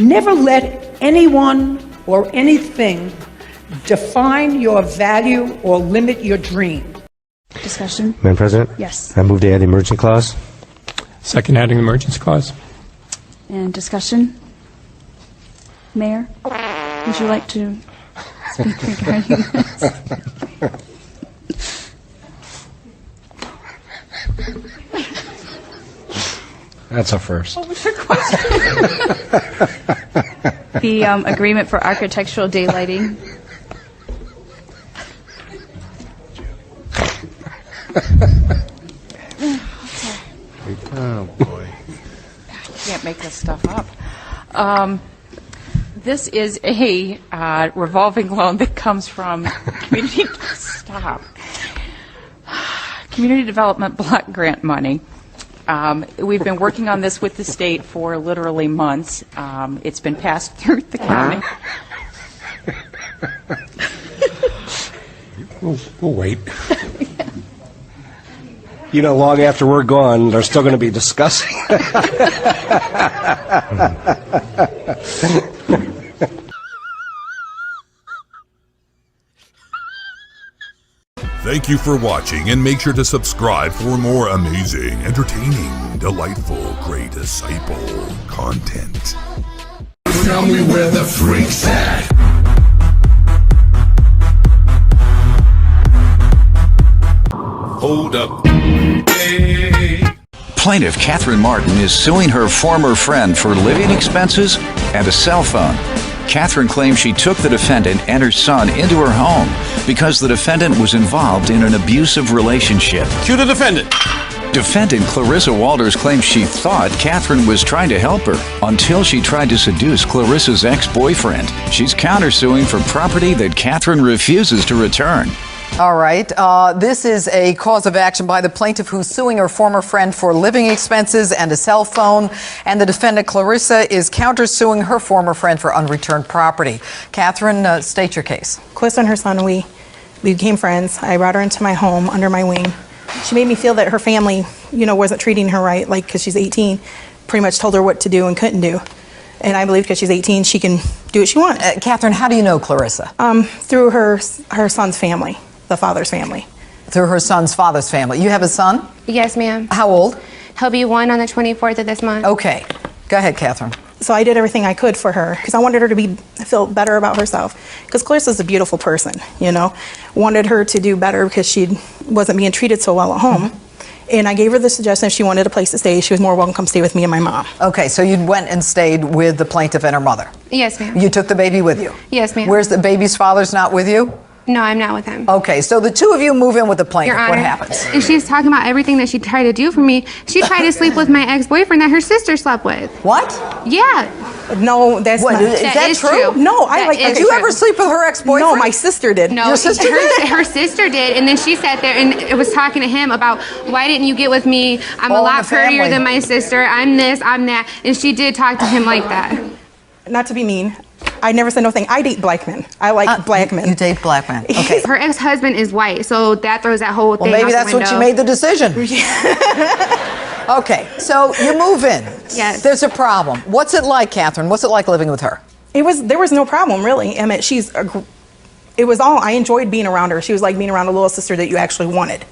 Never let anyone or anything define your value or limit your dream. Discussion. Madam President? Yes. I move to add the emergency clause. Second, adding the emergency clause. And discussion. Mayor, would you like to speak regarding this? That's a first. What was your question? The agreement for architectural daylighting. Oh, boy. You can't make this stuff up. This is a revolving loan that comes from Community Development Block Grant money. We've been working on this with the state for literally months. It's been passed through the county. We'll wait. You know, long after we're gone, they're still going to be discussing. Thank you for watching, and make sure to subscribe for more amazing, entertaining, delightful, great disciple content. Tell me where the freak's at. Hold up. Hey. Plaintiff Catherine Martin is suing her former friend for living expenses and a cell phone. Catherine claims she took the defendant and her son into her home because the defendant was involved in an abusive relationship. Cue the defendant. Defendant Clarissa Walters claims she thought Catherine was trying to help her until she tried to seduce Clarissa's ex-boyfriend. She's countersuing for property that Catherine refuses to return. All right. This is a cause of action by the plaintiff who's suing her former friend for living expenses and a cell phone. And the defendant, Clarissa, is countersuing her former friend for unreturned property. Catherine, state your case. Clarissa and her son, we became friends. I brought her into my home under my wing. She made me feel that her family, wasn't treating her right, like, because she's 18, pretty much told her what to do and couldn't do. And I believe because she's 18, she can do what she wants. Catherine, how do you know Clarissa? Through her son's family. The father's family. Through her son's father's family. You have a son? Yes, ma'am. How old? He'll be 1 on the 24th of this month. Okay. Go ahead, Catherine. So I did everything I could for her because I wanted her to feel better about herself. Because Clarissa's a beautiful person, Wanted her to do better because she wasn't being treated so well at home. Mm-hmm. And I gave her the suggestion if she wanted a place to stay, she was more welcome to come stay with me and my mom. Okay, so you went and stayed with the plaintiff and her mother? Yes, ma'am. You took the baby with you? Yes, ma'am. Where's the baby's father's not with you? No, I'm not with him. Okay, so the two of you move in with the plaintiff. Your Honor, what happens? And she's talking about everything that she tried to do for me. She tried to sleep with my ex-boyfriend that her sister slept with. What? Yeah. No, that's not. Is that true? No, Did you ever sleep with her ex-boyfriend? No, my sister did. No, your sister did? Her sister did, and then she sat there and was talking to him about, why didn't you get with me? I'm a lot prettier than my sister. I'm this, I'm that. And she did talk to him like that. Not to be mean. I never said no thing. I date black men. I like black men. You date black men. Okay. Her ex-husband is white, so that throws that whole thing out the window. Well, maybe that's what you made the decision. Okay, so you move in. Yes. There's a problem. What's it like, Catherine? What's it like living with her? There was no problem, really. I mean, I enjoyed being around her. She was like being around a little sister that you actually wanted.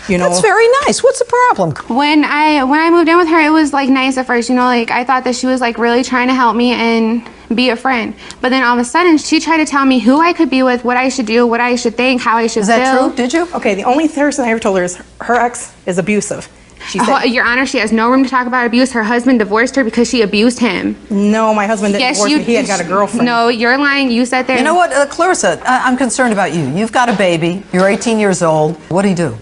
That's very nice. What's the problem? When I moved in with her, it was like nice at first, I thought that she was like really trying to help me and be a friend. But then all of a sudden, she tried to tell me who I could be with, what I should do, what I should think, how I should feel. Is that true? Did you? Okay, the only person I ever told her is her ex is abusive. She said, Your Honor, she has no room to talk about abuse. Her husband divorced her because she abused him. No, my husband didn't divorce me. He had got a girlfriend. No, you're lying. You sat there. You know what, Clarissa, I'm concerned about you. You've got a baby. You're 18 years old. What do you do?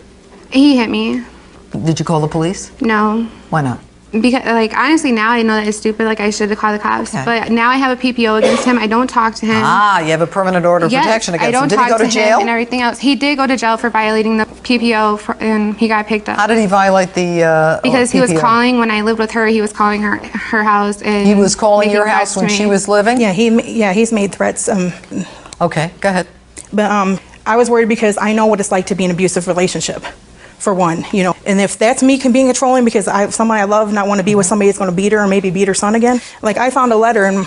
He hit me. Did you call the police? No. Why not? Because, honestly, now I know that it's stupid. I should have called the cops. Okay. But now I have a PPO against him. I don't talk to him. Ah, you have a permanent order of protection against him. Did he go to jail? And everything else. He did go to jail for violating the PPO, and he got picked up. How did he violate the Because he PPO? was calling when I lived with her. He was calling her house. And he was calling your house when she was living? Yeah, he's made threats. Okay, go ahead. But I was worried because I know what it's like to be in an abusive relationship. for one, you know. And if that's me being controlling because somebody I love not want to be with somebody that's going to beat her or maybe beat her son again. Like I found a letter in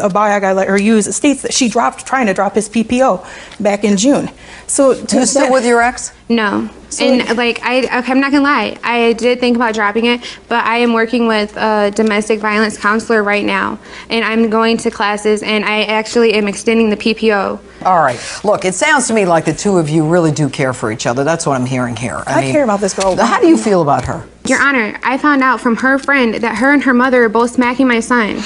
a bio I let her use. It states that she trying to drop his PPO back in June. So you still with your ex? No. And like I'm not gonna lie, I did think about dropping it, but I am working with a domestic violence counselor right now, and I'm going to classes, and I actually am extending the PPO. All right. Look, it sounds to me like the two of you really do care for each other. That's what I'm hearing here. I care about this girl. How do you feel about her? Your Honor, I found out from her friend that her and her mother are both smacking my son.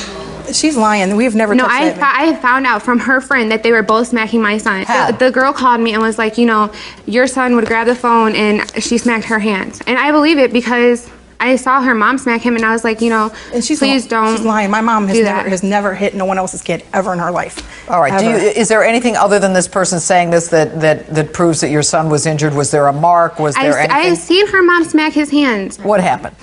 She's lying. We've never touched that. No, I found out from her friend that they were both smacking my son. How? The girl called me and was like, you know, your son would grab the phone and she smacked her hands. And I believe it because I saw her mom smack him and I was like, you know, please don't. She's lying. My mom has never hit no one else's kid ever in her life. All right. Is there anything other than this person saying this that proves that your son was injured? Was there a mark? Was there anything? I seen her mom smack his hands. What happened?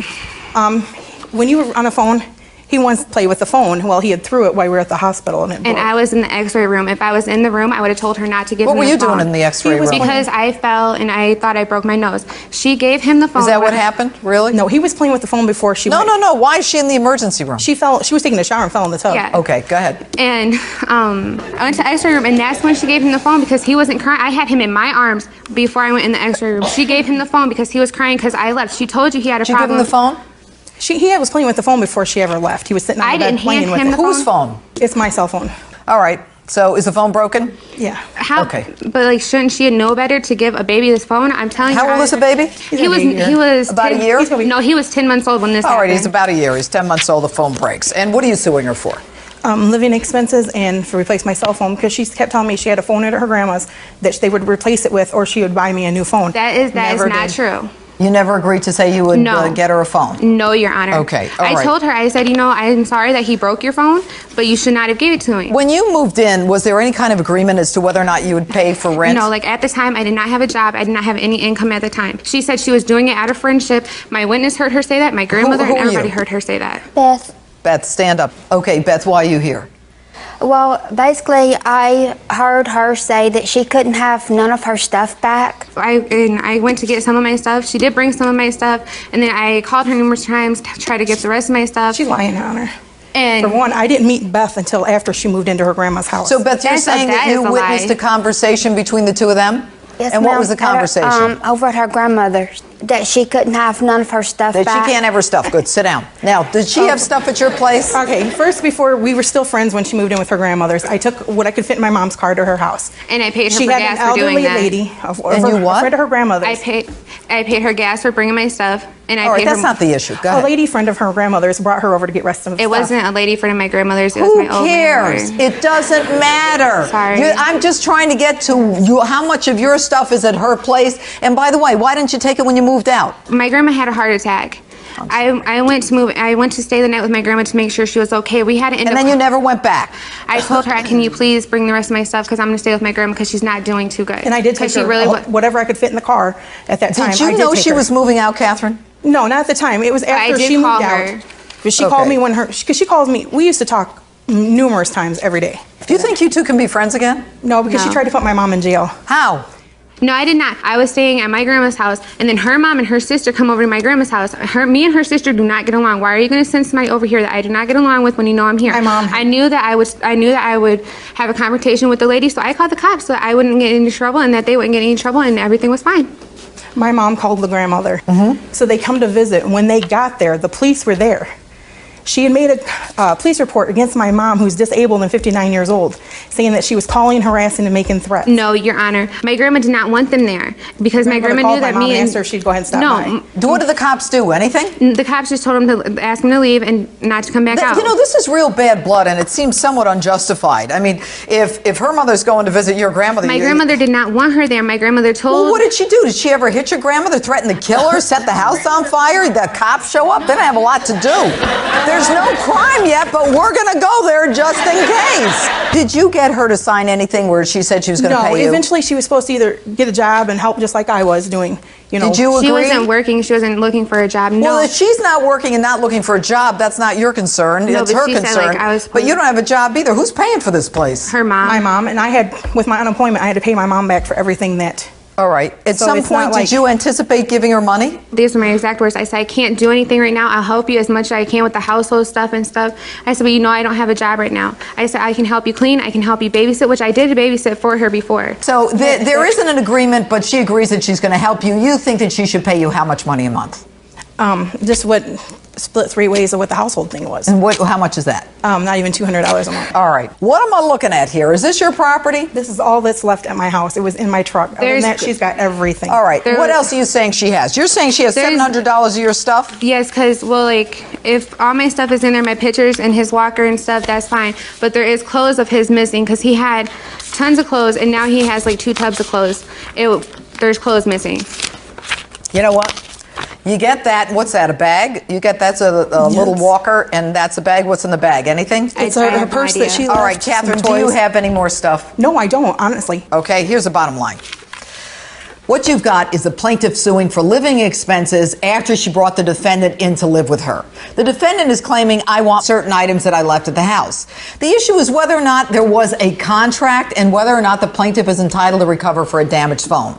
When you were on the phone, he once played with the phone. Well, he had threw it while we were at the hospital, and it broke. And I was in the X-ray room. If I was in the room, I would have told her not to give him the phone. What were you doing in the X-ray room? Because I fell and I thought I broke my nose. She gave him the phone. Is that what happened? Really? No, he was playing with the phone before she went. No. Why is she in the emergency room? She fell. She was taking a shower and fell in the tub. Yeah. Okay, go ahead. And I went to the X-ray room, and that's when she gave him the phone because he wasn't crying. I had him in my arms before I went in the X-ray room. She gave him the phone because he was crying because I left. She told you he had a problem. Did you give him the phone? He was playing with the phone before she ever left. He was sitting on the bed playing with it. Whose phone? It's my cell phone. All right. So is the phone broken? Yeah. How? Okay. But like, shouldn't she know better to give a baby this phone? I'm telling you. How old is the baby? He was about 10, a year. No, he was 10 months old when this happened. All right, he's about a year. He's 10 months old. The phone breaks. And what are you suing her for? Living expenses and to replace my cell phone because she kept telling me she had a phone at her grandma's that they would replace it with, or she would buy me a new phone. That is not true. You never agreed to say you would get her a phone? No, Your Honor. Okay, all I right. told her, I said, you know, I'm sorry that he broke your phone, but you should not have gave it to me. When you moved in, was there any kind of agreement as to whether or not you would pay for rent? No, like at the time, I did not have a job. I did not have any income at the time. She said she was doing it out of friendship. My witness heard her say that. My grandmother Who and are you? everybody heard her say that. Beth. Beth, stand up. Okay, Beth, why are you here? Well, basically, I heard her say that she couldn't have none of her stuff back. I went to get some of my stuff. She did bring some of my stuff, and then I called her numerous times to try to get the rest of my stuff. She's lying on her. And for one, I didn't meet Beth until after she moved into her grandma's house. So, Beth, you're saying that you witnessed a conversation between the two of them? Yes, and what was the conversation? Over at her grandmother's, that she couldn't have none of her stuff That back. she can't have her stuff. Good, sit down. Now, did she have stuff at your place? Okay, first, before we were still friends when she moved in with her grandmother's, I took what I could fit in my mom's car to her house. And I paid her she for had gas an for doing that. lady of And you what? a friend of her grandmother's. I paid her gas for bringing my stuff, and I All right, paid that's her. not the issue. Go A ahead. lady friend of her grandmother's brought her over to get rest of the It stuff. wasn't a lady friend of my grandmother's. It was Who my old cares? grandmother. It doesn't matter. Sorry. I'm just trying to get to how much of your stuff is at her place. And by the way, why didn't you take it when you moved out? My grandma had a heart attack. I went to stay the night with my grandma to make sure she was okay. We had to end And up. then you never went back. I told her, can you please bring the rest of my stuff because I'm going to stay with my grandma because she's not doing too good. And I did take she her really whatever I could fit in the car at that time. Did you know she was moving out, Catherine? No, not at the time. It was after did she moved call out. her. But she called me because she calls me. We used to talk numerous times every day. Do you think you two can be friends again? No, because she tried to put my mom in jail. How? No, I did not. I was staying at my grandma's house, and then her mom and her sister come over to my grandma's house. Me and her sister do not get along. Why are you going to send somebody over here that I do not get along with when you know I'm here? My mom. I knew that I would have a confrontation with the lady, so I called the cops so that I wouldn't get into trouble and that they wouldn't get any trouble, and everything was fine. My mom called the grandmother. So they come to visit. When they got there, the police were there. She had made a police report against my mom, who's disabled and 59 years old, saying that she was calling, harassing, and making threats. No, Your Honor. My grandma did not want them there because my grandma knew that me and asked her she'd go ahead and stop by. What did the cops do? Anything? The cops just told them to ask him to leave and not to come back out. You know, this is real bad blood, and it seems somewhat unjustified. I mean, if her mother's going to visit your grandmother... My grandmother did not want her there. My grandmother told... Well, what did she do? Did she ever hit your grandmother, threaten to kill her, set the house on fire? The cops show up? They don't have a lot to do. There's no crime yet, but we're going to go there just in case. Did you get her to sign anything where she said she was going to pay you? No, eventually she was supposed to either get a job and help just like I was doing. You know. Did you agree? She wasn't working. She wasn't looking for a job. No. Well, if she's not working and not looking for a job, that's not your concern. No, it's but her she said, concern. like, but you don't have a job either. Who's paying for this place? Her mom. My mom. And I had, with my unemployment, I had to pay my mom back for everything that All right. At So some it's not point, like- did you anticipate giving her money? These are my exact words. I said, I can't do anything right now. I'll help you as much as I can with the household stuff and stuff. I said, but you know I don't have a job right now. I said, I can help you clean. I can help you babysit, which I did babysit for her before. So there isn't an agreement, but she agrees that she's going to help you. You think that she should pay you how much money a month? Just what split 3 ways of what the household thing was. And how much is that? Not even $200 a month. All right. What am I looking at here? Is this your property? This is all that's left at my house. It was in my truck. Other than that, she's got everything. All right. What else are you saying she has? You're saying she has $700 of your stuff? Yes, because, well, like, if all my stuff is in there, my pictures and his walker and stuff, that's fine. But there is clothes of his missing because he had tons of clothes, and now he has, like, 2 tubs of clothes. There's clothes missing. You know what? You get that. What's that, a bag? You get that's a little walker, and that's a bag. What's in the bag? Anything? It's her purse that she left. All right, Catherine, do you have any more stuff? No, I don't, honestly. Okay, here's the bottom line. What you've got is the plaintiff suing for living expenses after she brought the defendant in to live with her. The defendant is claiming, I want certain items that I left at the house. The issue is whether or not there was a contract and whether or not the plaintiff is entitled to recover for a damaged phone.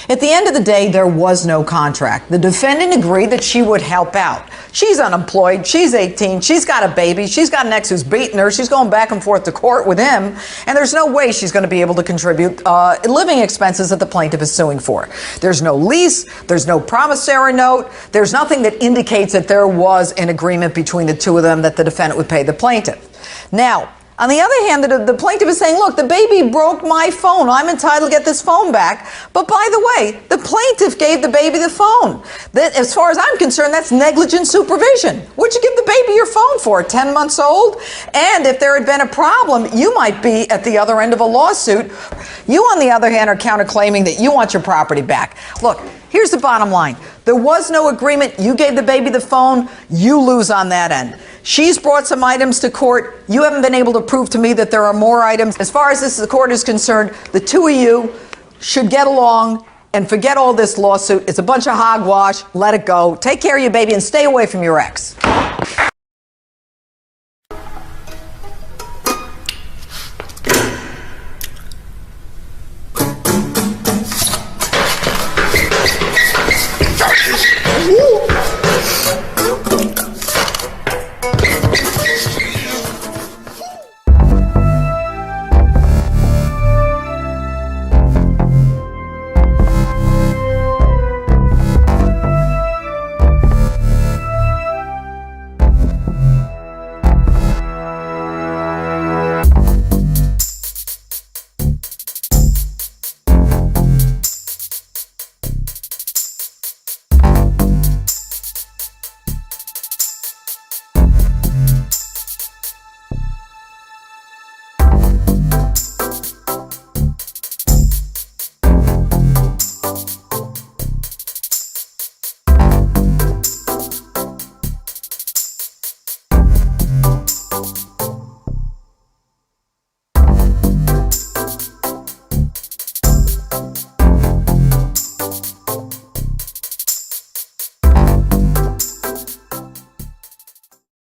At the end of the day, there was no contract. The defendant agreed that she would help out. She's unemployed. She's 18. She's got a baby. She's got an ex who's beating her. She's going back and forth to court with him. And there's no way she's going to be able to contribute living expenses that the plaintiff is suing for. There's no lease. There's no promissory note. There's nothing that indicates that there was an agreement between the two of them that the defendant would pay the plaintiff. Now, on the other hand, the plaintiff is saying, look, the baby broke my phone. I'm entitled to get this phone back. But by the way, the plaintiff gave the baby the phone. That, as far as I'm concerned, that's negligent supervision. What'd you give the baby your phone for? 10 months old? And if there had been a problem, you might be at the other end of a lawsuit. You, on the other hand, are counterclaiming that you want your property back. Look, here's the bottom line. There was no agreement. You gave the baby the phone. You lose on that end. She's brought some items to court. You haven't been able to prove to me that there are more items. As far as the court is concerned, the two of you should get along and forget all this lawsuit. It's a bunch of hogwash. Let it go. Take care of your baby and stay away from your ex.